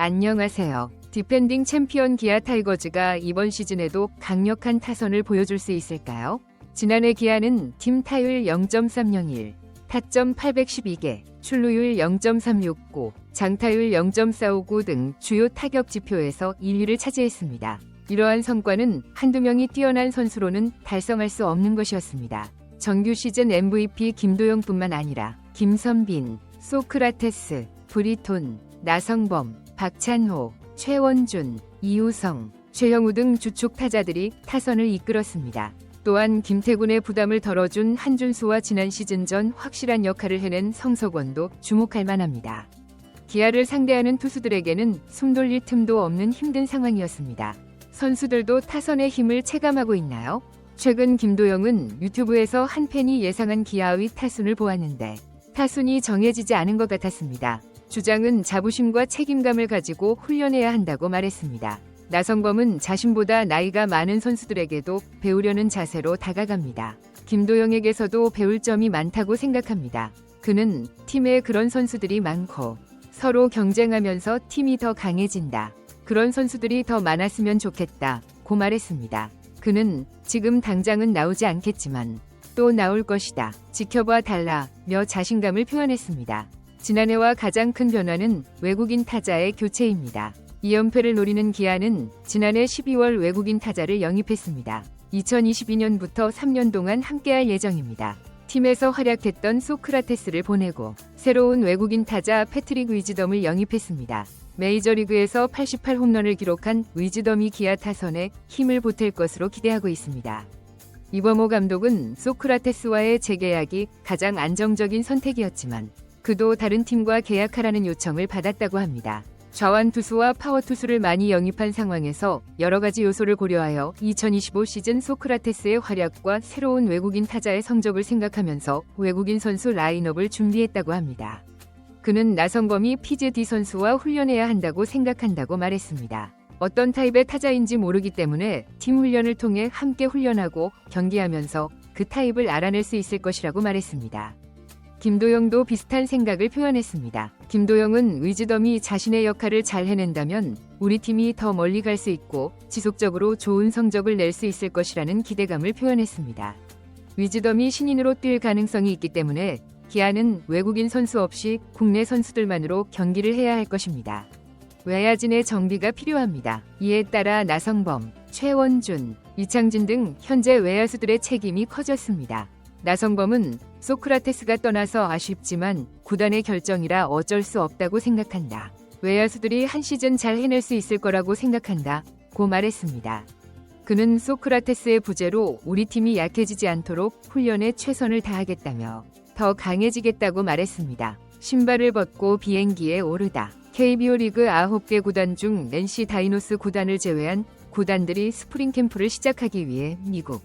안녕하세요. 디펜딩 챔피언 기아 타이거즈가 이번 시즌에도 강력한 타선을 보여줄 수 있을까요? 지난해 기아는 팀 타율 0.301, 타점 812개, 출루율 0.369, 장타율 0.459 등 주요 타격 지표에서 1위를 차지했습니다. 이러한 성과는 한두 명이 뛰어난 선수로는 달성할 수 없는 것이었습니다. 정규 시즌 MVP 김도영뿐만 아니라 김선빈, 소크라테스, 브리톤, 나성범, 박찬호, 최원준, 이우성, 최형우 등 주축 타자들이 타선을 이끌었습니다. 또한 김태군의 부담을 덜어준 한준수와 지난 시즌 전 확실한 역할을 해낸 성석원도 주목할 만합니다. 기아를 상대하는 투수들에게는 숨 돌릴 틈도 없는 힘든 상황이었습니다. 선수들도 타선의 힘을 체감하고 있나요? 최근 김도영은 유튜브에서 한 팬이 예상한 기아의 타순을 보았는데 타순이 정해지지 않은 것 같았습니다. 주장은 자부심과 책임감을 가지고 훈련해야 한다고 말했습니다. 나성범은 자신보다 나이가 많은 선수들에게도 배우려는 자세로 다가갑니다. 김도영에게서도 배울 점이 많다고 생각합니다. 그는 팀에 그런 선수들이 많고 서로 경쟁하면서 팀이 더 강해진다. 그런 선수들이 더 많았으면 좋겠다고 말했습니다. 그는 지금 당장은 나오지 않겠지만 또 나올 것이다. 지켜봐 달라며 자신감을 표현했습니다. 지난해와 가장 큰 변화는 외국인 타자의 교체입니다. 2연패를 노리는 기아는 지난해 12월 외국인 타자를 영입했습니다. 2022년부터 3년 동안 함께할 예정입니다. 팀에서 활약했던 소크라테스를 보내고 새로운 외국인 타자 패트릭 위즈덤을 영입했습니다. 메이저리그에서 88홈런을 기록한 위즈덤이 기아 타선에 힘을 보탤 것으로 기대하고 있습니다. 이범호 감독은 소크라테스와의 재계약이 가장 안정적인 선택이었지만 그도 다른 팀과 계약하라는 요청을 받았다고 합니다. 좌완 투수와 파워 투수를 많이 영입한 상황에서 여러 가지 요소를 고려하여 2025 시즌 소크라테스의 활약과 새로운 외국인 타자의 성적을 생각하면서 외국인 선수 라인업을 준비했다고 합니다. 그는 나성범이 피즈-D 선수와 훈련해야 한다고 생각한다고 말했습니다. 어떤 타입의 타자인지 모르기 때문에 팀 훈련을 통해 함께 훈련하고 경기하면서 그 타입을 알아낼 수 있을 것이라고 말했습니다. 김도영도 비슷한 생각을 표현했습니다. 김도영은 위즈덤이 자신의 역할을 잘 해낸다면 우리 팀이 더 멀리 갈 수 있고 지속적으로 좋은 성적을 낼 수 있을 것이라는 기대감을 표현했습니다. 위즈덤이 신인으로 뛸 가능성이 있기 때문에 기아는 외국인 선수 없이 국내 선수들만으로 경기를 해야 할 것입니다. 외야진의 정비가 필요합니다. 이에 따라 나성범, 최원준, 이창진 등 현재 외야수들의 책임이 커졌습니다. 나성범은 소크라테스가 떠나서 아쉽지만 구단의 결정이라 어쩔 수 없다고 생각한다. 외야수들이 한 시즌 잘 해낼 수 있을 거라고 생각한다. 고 말했습니다. 그는 소크라테스의 부재로 우리 팀이 약해지지 않도록 훈련에 최선을 다하겠다며 더 강해지겠다고 말했습니다. 신발을 벗고 비행기에 오르다. KBO 리그 9개 구단 중 NC 다이노스 구단을 제외한 구단들이 스프링 캠프를 시작하기 위해 미국,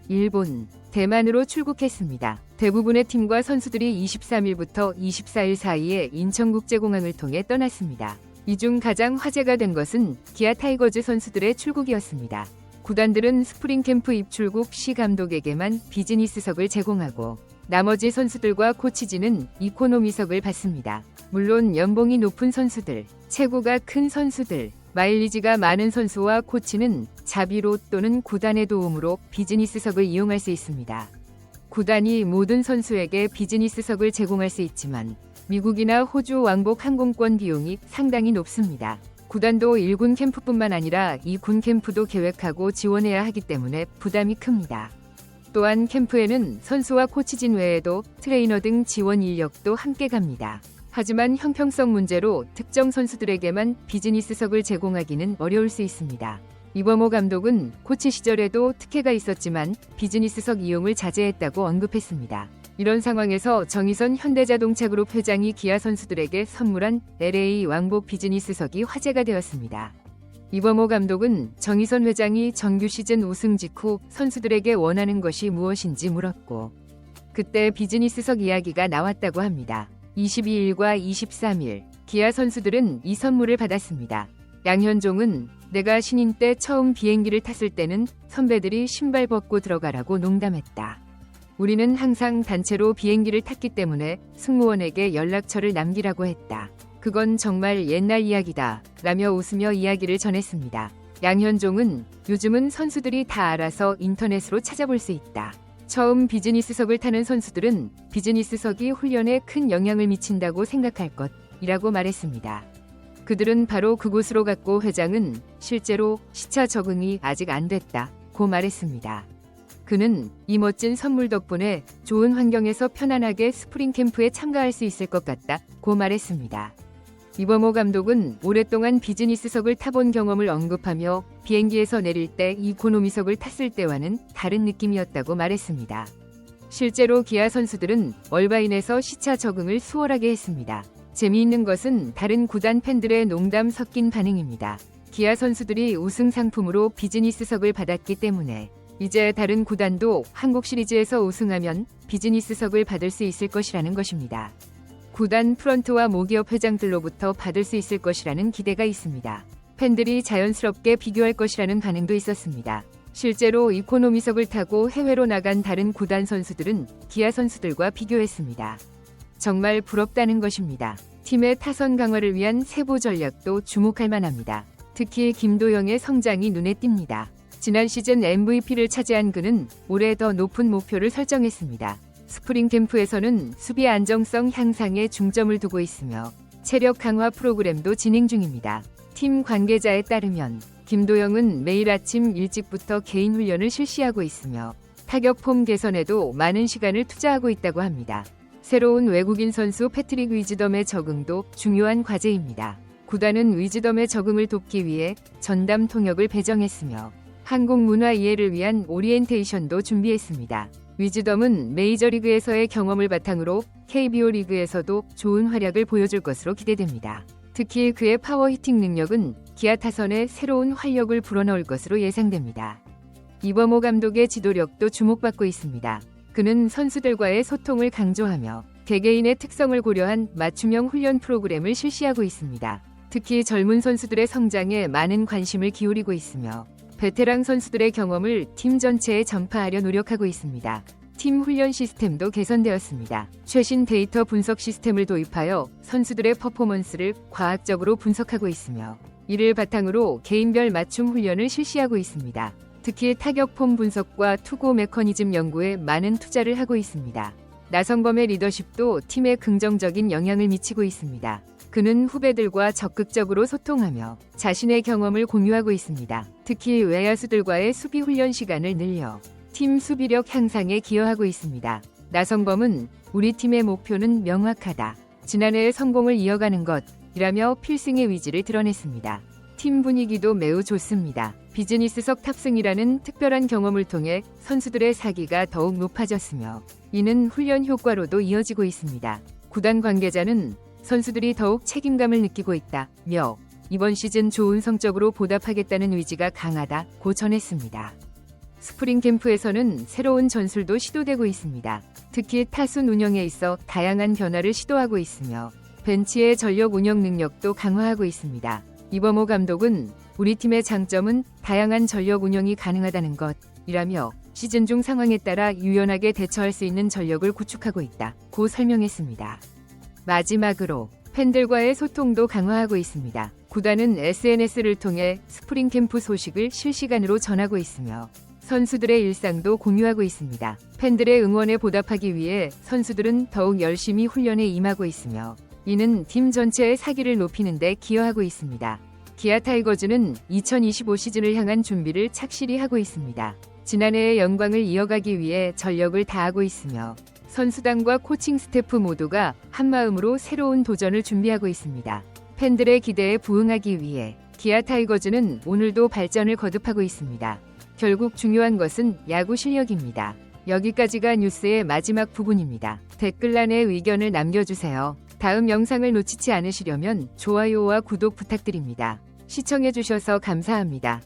일본, 대만으로 출국했습니다. 대부분의 팀과 선수들이 23일부터 24일 사이에 인천국제공항을 통해 떠났습니다. 이 중 가장 화제가 된 것은 기아 타이거즈 선수들의 출국이었습니다. 구단들은 스프링 캠프 입출국 시 감독에게만 비즈니스석을 제공하고 나머지 선수들과 코치진은 이코노미석을 받습니다. 물론 연봉이 높은 선수들, 체구가 큰 선수들, 마일리지가 많은 선수와 코치는 자비로 또는 구단의 도움으로 비즈니스석을 이용할 수 있습니다. 구단이 모든 선수에게 비즈니스석을 제공할 수 있지만 미국이나 호주 왕복 항공권 비용이 상당히 높습니다. 구단도 1군 캠프뿐만 아니라 2군 캠프도 계획하고 지원해야 하기 때문에 부담이 큽니다. 또한 캠프에는 선수와 코치진 외에도 트레이너 등 지원 인력도 함께 갑니다. 하지만 형평성 문제로 특정 선수들에게만 비즈니스석을 제공하기는 어려울 수 있습니다. 이범호 감독은 코치 시절에도 특혜가 있었지만 비즈니스석 이용을 자제했다고 언급했습니다. 이런 상황에서 정의선 현대자동차그룹 회장이 기아 선수들에게 선물한 LA 왕복 비즈니스석이 화제가 되었습니다. 이범호 감독은 정의선 회장이 정규 시즌 우승 직후 선수들에게 원하는 것이 무엇인지 물었고 그때 비즈니스석 이야기가 나왔다고 합니다. 22일과 23일 기아 선수들은 이 선물을 받았습니다. 양현종은 내가 신인 때 처음 비행기를 탔을 때는 선배들이 신발 벗고 들어가라고 농담했다. 우리는 항상 단체로 비행기를 탔기 때문에 승무원에게 연락처를 남기라고 했다. 그건 정말 옛날 이야기다 라며 웃으며 이야기를 전했습니다. 양현종은 요즘은 선수들이 다 알아서 인터넷으로 찾아볼 수 있다. 처음 비즈니스석을 타는 선수들은 비즈니스석이 훈련에 큰 영향을 미친다고 생각할 것이라고 말했습니다. 그들은 바로 그곳으로 갔고 회장은 실제로 시차 적응이 아직 안 됐다고 말했습니다. 그는 이 멋진 선물 덕분에 좋은 환경에서 편안하게 스프링 캠프에 참가할 수 있을 것 같다고 말했습니다. 이범호 감독은 오랫동안 비즈니스석을 타본 경험을 언급하며 비행기에서 내릴 때 이코노미석을 탔을 때와는 다른 느낌이었다고 말했습니다. 실제로 기아 선수들은 얼바인에서 시차 적응을 수월하게 했습니다. 재미있는 것은 다른 구단 팬들의 농담 섞인 반응입니다. 기아 선수들이 우승 상품으로 비즈니스석을 받았기 때문에 이제 다른 구단도 한국 시리즈에서 우승하면 비즈니스석을 받을 수 있을 것이라는 것입니다. 구단 프런트와 모기업 회장들로부터 받을 수 있을 것이라는 기대가 있습니다. 팬들이 자연스럽게 비교할 것이라는 반응도 있었습니다. 실제로 이코노미석을 타고 해외로 나간 다른 구단 선수들은 기아 선수들과 비교했습니다. 정말 부럽다는 것입니다. 팀의 타선 강화를 위한 세부 전략도 주목할 만합니다. 특히 김도영의 성장이 눈에 띕니다. 지난 시즌 MVP를 차지한 그는 올해 더 높은 목표를 설정했습니다. 스프링 캠프에서는 수비 안정성 향상에 중점을 두고 있으며 체력 강화 프로그램도 진행 중입니다. 팀 관계자에 따르면 김도영은 매일 아침 일찍부터 개인 훈련을 실시하고 있으며 타격 폼 개선에도 많은 시간을 투자하고 있다고 합니다. 새로운 외국인 선수 패트릭 위즈덤의 적응도 중요한 과제입니다. 구단은 위즈덤의 적응을 돕기 위해 전담 통역을 배정했으며 한국 문화 이해를 위한 오리엔테이션도 준비했습니다. 위즈덤은 메이저리그에서의 경험을 바탕으로 KBO 리그에서도 좋은 활약을 보여줄 것으로 기대됩니다. 특히 그의 파워 히팅 능력은 기아 타선에 새로운 활력을 불어넣을 것으로 예상됩니다. 이범호 감독의 지도력도 주목받고 있습니다. 그는 선수들과의 소통을 강조하며 개개인의 특성을 고려한 맞춤형 훈련 프로그램을 실시하고 있습니다. 특히 젊은 선수들의 성장에 많은 관심을 기울이고 있으며 베테랑 선수들의 경험을 팀 전체에 전파하려 노력하고 있습니다. 팀 훈련 시스템도 개선되었습니다. 최신 데이터 분석 시스템을 도입하여 선수들의 퍼포먼스를 과학적으로 분석하고 있으며 이를 바탕으로 개인별 맞춤 훈련을 실시하고 있습니다. 특히 타격 폼 분석과 투구 메커니즘 연구에 많은 투자를 하고 있습니다. 나성범의 리더십도 팀에 긍정적인 영향을 미치고 있습니다. 그는 후배들과 적극적으로 소통하며 자신의 경험을 공유하고 있습니다. 특히 외야수들과의 수비 훈련 시간을 늘려 팀 수비력 향상에 기여하고 있습니다. 나성범은 우리 팀의 목표는 명확하다. 지난해의 성공을 이어가는 것이라며 필승의 의지를 드러냈습니다. 팀 분위기도 매우 좋습니다. 비즈니스석 탑승이라는 특별한 경험을 통해 선수들의 사기가 더욱 높아졌으며 이는 훈련 효과로도 이어지고 있습니다. 구단 관계자는 선수들이 더욱 책임감을 느끼고 있다며 이번 시즌 좋은 성적으로 보답하겠다는 의지가 강하다고 전했습니다. 스프링 캠프에서는 새로운 전술도 시도되고 있습니다. 특히 타순 운영에 있어 다양한 변화를 시도하고 있으며 벤치의 전력 운영 능력도 강화하고 있습니다. 이범호 감독은 우리 팀의 장점은 다양한 전력 운영이 가능하다는 것이라며 시즌 중 상황에 따라 유연하게 대처할 수 있는 전력을 구축하고 있다고 설명했습니다. 마지막으로 팬들과의 소통도 강화하고 있습니다. 구단은 SNS를 통해 스프링 캠프 소식을 실시간으로 전하고 있으며 선수들의 일상도 공유하고 있습니다. 팬들의 응원에 보답하기 위해 선수들은 더욱 열심히 훈련에 임하고 있으며 이는 팀 전체의 사기를 높이는 데 기여하고 있습니다. 기아 타이거즈는 2025 시즌을 향한 준비를 착실히 하고 있습니다. 지난해의 영광을 이어가기 위해 전력을 다하고 있으며 선수단과 코칭 스태프 모두가 한마음으로 새로운 도전을 준비하고 있습니다. 팬들의 기대에 부응하기 위해 기아 타이거즈는 오늘도 발전을 거듭하고 있습니다. 결국 중요한 것은 야구 실력입니다. 여기까지가 뉴스의 마지막 부분입니다. 댓글란에 의견을 남겨주세요. 다음 영상을 놓치지 않으시려면 좋아요와 구독 부탁드립니다. 시청해주셔서 감사합니다.